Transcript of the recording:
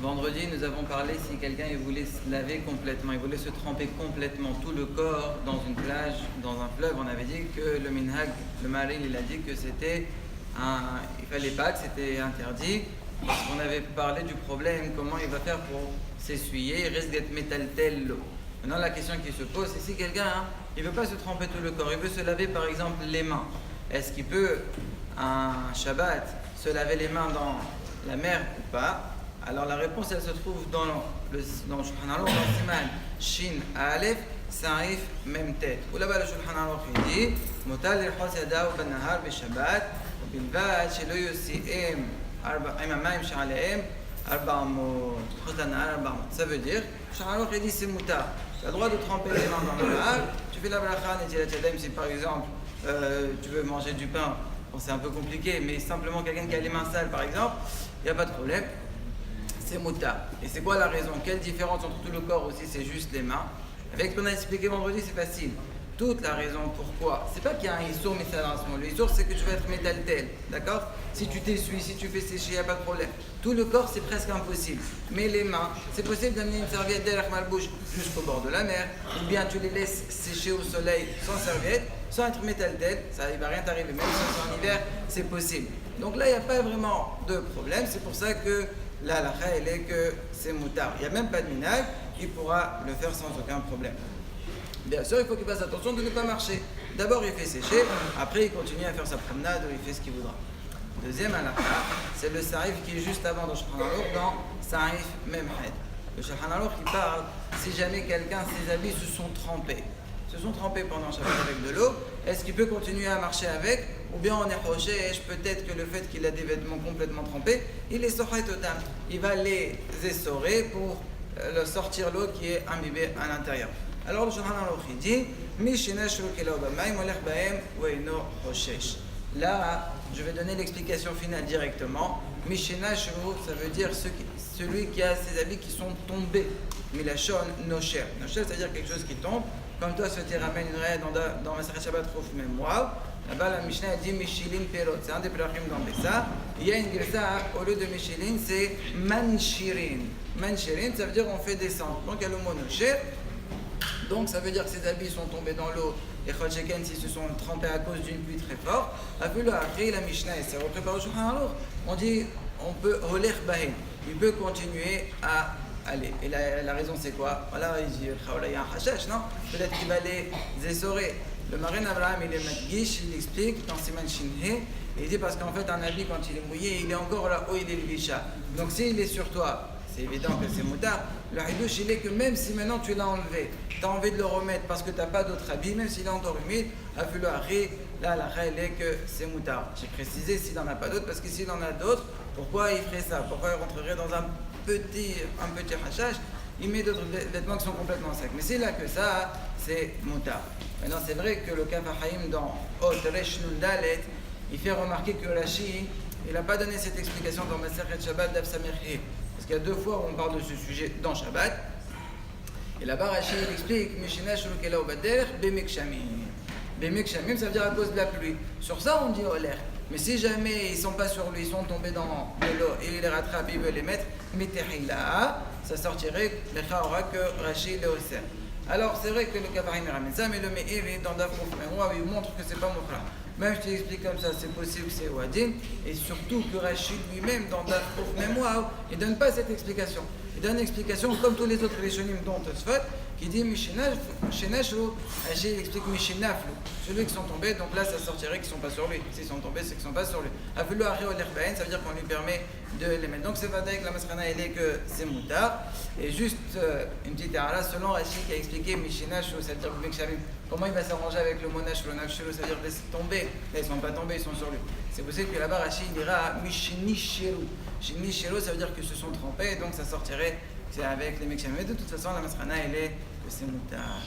Vendredi, nous avons parlé si quelqu'un il voulait se laver complètement, il voulait se tremper complètement tout le corps dans une plage, dans un fleuve. On avait dit que le minhag, le mari, il a dit que il fallait pas, que c'était interdit. Parce qu'on avait parlé du problème, comment il va faire pour s'essuyer, il risque d'être métaltel l'eau. Maintenant, la question qui se pose, c'est si quelqu'un, il veut pas se tremper tout le corps, il veut se laver par exemple les mains. Est-ce qu'il peut, un Shabbat, se laver les mains dans la mer ou pas? Alors la réponse, elle se trouve dans le Shulchan Aruch, dans Siman Shin Aleph, Saif Mem Tet. Où là-bas le Shulchan Aruch il dit Mutar lirchos yadahu ben-nahar b'Shabbat, ובלבד שלא יוסיעם עם המים שעליהם 400. Ça veut dire, Shulchan Aruch il dit c'est mutar. Tu as le droit de tremper les mains dans le nahar. Tu fais la bracha Netilat Yadayim si par exemple tu veux manger du pain. Bon, c'est un peu compliqué, mais simplement quelqu'un qui a les mains sales par exemple, il n'y a pas de problème. C'est mutar. Et c'est quoi la raison? Quelle différence entre tout le corps aussi, c'est juste les mains? Avec ce qu'on a expliqué vendredi, c'est facile. Toute la raison pourquoi, c'est pas qu'il y a un issour mais c'est un lancement. Le issour c'est que tu vas être métaltel, d'accord? Si tu t'essuies, si tu fais sécher, il n'y a pas de problème. Tout le corps c'est presque impossible. Mais les mains, c'est possible d'amener une serviette derrière malbouche jusqu'au bord de la mer, ou bien tu les laisses sécher au soleil sans serviette, sans être métaltel, ça ne va rien t'arriver. Même si c'est en hiver, c'est possible. Donc là, il n'y a pas vraiment de problème. C'est pour ça que la halakha, elle est que c'est mutar. Il n'y a même pas de minhag, il pourra le faire sans aucun problème. Bien sûr, il faut qu'il fasse attention de ne pas marcher. D'abord, il fait sécher, après, il continue à faire sa promenade ou il fait ce qu'il voudra. Deuxième halakha, c'est le sarif qui est juste avant dans Shulchan Aruch, dans Sarif Memhed. Le Shulchan Aruch, il parle si jamais quelqu'un, ses habits se sont trempés pendant Shabbat avec de l'eau, est-ce qu'il peut continuer à marcher avec? Ou bien on est roché, peut-être que le fait qu'il a des vêtements complètement trempés, il est sorti total. Il va les essorer pour sortir l'eau qui est imbibée à l'intérieur. Alors le Shulchan Aruch il dit là, je vais donner l'explication finale directement. Mishena Shuru, ça veut dire celui qui a ses habits qui sont tombés. Milachon Nosher. Nosher, c'est-à-dire quelque chose qui tombe. Comme toi, ce qui ramène une raie dans Masechet Shabbat Rouf Memwav. Là-bas, la Mishnah dit Mishilin Perot. C'est un des plachim dans Bessa. Il y a une gressa, au lieu de Mishilin, c'est Manshirin. Manshirin, ça veut dire on fait descendre. Donc il y a le mot Nosher. Donc ça veut dire que ses habits sont tombés dans l'eau. Et Chodsheken, s'ils se sont trempés à cause d'une pluie très forte. Après, la Mishnah, et c'est repris par le Shulchan Aruch, on dit on peut Holer Bahem. Il peut continuer à aller. Et la raison c'est quoi? Voilà, il dit il y a un hashash, non? Peut-être qu'il va les essorer. Le Marin Abraham, il est Madgish, il explique dans Siman Shinhe. Il dit parce qu'en fait, un habit, quand il est mouillé, il est encore là où il est le Visha. Donc s'il est sur toi, c'est évident que c'est mutar. Le hidouche, il est que même si maintenant tu l'as enlevé, tu as envie de le remettre parce que tu n'as pas d'autre habit, même s'il est encore humide, là, la règle est que c'est mutar. J'ai précisé s'il n'en a pas d'autres, parce que s'il en a d'autres, pourquoi il ferait ça? Pourquoi il rentrerait dans un petit hashash? Il met d'autres vêtements qui sont complètement secs. Mais s'il n'a que ça, c'est mutar. Maintenant, c'est vrai que le Kaf HaChaim dans Ot Resh Nun Dalet, il fait remarquer que Rashi, il n'a pas donné cette explication dans Masechet Shabbat d'Av Samir Hi. Parce qu'il y a deux fois où on parle de ce sujet dans Shabbat. Et là-bas, Rashi il explique Mishina Shurukela Obader Bemekshamim. Bemekshamim, ça veut dire à cause de la pluie. Sur ça, on dit Oler. Mais si jamais ils ne sont pas sur lui, ils sont tombés dans de l'eau et il les rattrape, il veut les mettre, Mitehila, ça sortirait le Chaora que Rashi le Osser. Alors, c'est vrai que le Kavarim ramène ça, mais le Me'ir dans Dafrouf Meroua, il montre que c'est pas Mokhra. Même je t'explique comme ça, c'est possible que c'est Wadin, et surtout que Rachid lui-même, dans Dafrouf Memoir, il ne donne pas cette explication. Il donne une explication comme tous les autres Rishonim dont Tosfot, qui dit Mishinashlu, Rachid explique Mishinaflu, celui qui sont tombés, donc là ça sortirait qu'ils ne sont pas sur lui. S'ils sont tombés, c'est qu'ils ne sont pas sur lui. Avelu Ari Olerbaen, ça veut dire qu'on lui permet de les mettre. Donc c'est Vadaïk, la Masrana, elle est que c'est Moutar. Et juste une petite erreur là, selon Rachid qui a expliqué Mishinashlu, ça veut dire Bekshavim. Comment il va s'arranger avec le monach, le nafshelo, ça veut dire laisser tomber. Là, ils ne sont pas tombés, ils sont sur lui. C'est possible que là-bas, Rachid dira Mishinishero. Mishinishero, ça veut dire qu'ils se sont trempés, donc ça sortirait avec les mekshamim. Mais de toute façon, la masrana, elle est que c'est mutar.